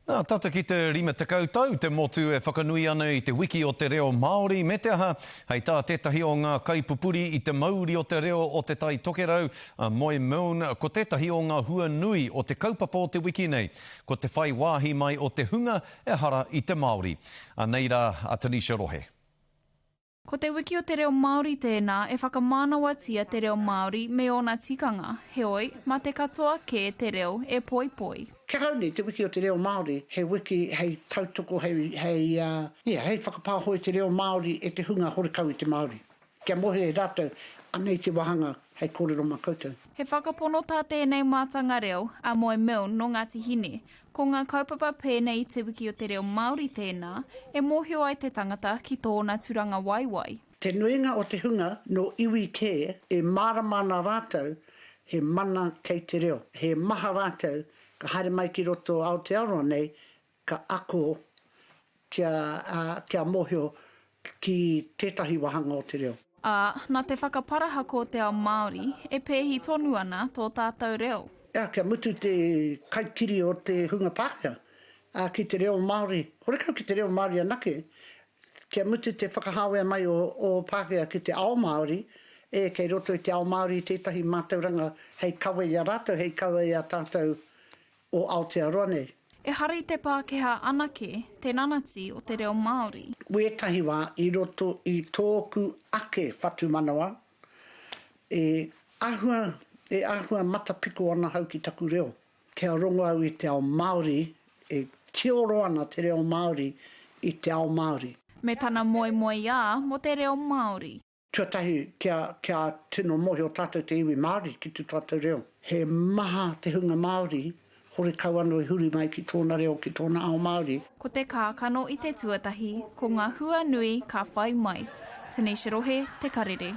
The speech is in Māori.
Tata ki te rima tekau tau, te motu e whakanui ana i te wiki o te reo Māori. Me te aha, hei tā tētahi o ngā kaipupuri i te mauri o te reo o te tai tokerau, Moi Moon, ko tētahi o ngā hua nui o te kaupapa o te wiki nei, ko te whai wāhi mai o te hunga e hara i te Māori. Nei rā, a Tanisha Rohe. Ko te wiki o te reo Māori tēnā e whakamānawatia te reo Māori me ona tikanga. Heoi, ma te katoa ke te reo e poi poi. Kia kauni, te wiki o te reo Māori, hei wiki, hei tautoko, hei whakapāhoi te reo Māori e te hunga horekau i te Māori. Kia mohe e rātou, anei te wahanga, hei kōrero mā koutou. He whakapono tā tēnei mātanga reo, a Moi Moon no Ngāti Hine, ko ngā kaupapa pēnei te wiki o te reo Māori tēnā, e mōhio ai te tangata ki tōna turanga waiwai. Te nuinga o te hunga no iwi kē e māramana rātou he mana kei te reo. He maha rātou ka haere mai ki roto Aotearoa nei ka ako kia mōhio ki tētahi wahanga o te reo. Nā te whakaparaha ko te ao Māori, e pēhi tonu ana tō tātou reo. Kia mutu te kaikiri o te hunga Pākehā, ki te reo Māori. Horekau ki te reo Māori anake, kia mutu te whakahāwea mai o Pākehā ki te ao Māori, kei roto i te ao Māori tētahi mātauranga hei kawe i a rātou, hei kawe i a tātou o Aotearoa nei. E hari te Pākehā anake, te nanati o te reo Māori. Wētahi wā i roto i tōku ake whatu manawa, e ahua matapiko ana hau ki taku reo. Kia rongo au i te ao Māori, e tioro ana te reo Māori i te ao Māori. Me tana moi ā mo te reo Māori. Tuatahi kia tino mohi o tātou te iwi Māori ki tu tātou reo. He maha te hunga Māori, hore kau anō i huri mai ki tōna reo, ki tōna ao Māori. Ko te kākano i te tuatahi, ko ngā hua nui ka whai mai. Tanisha Rohe, Te Karere.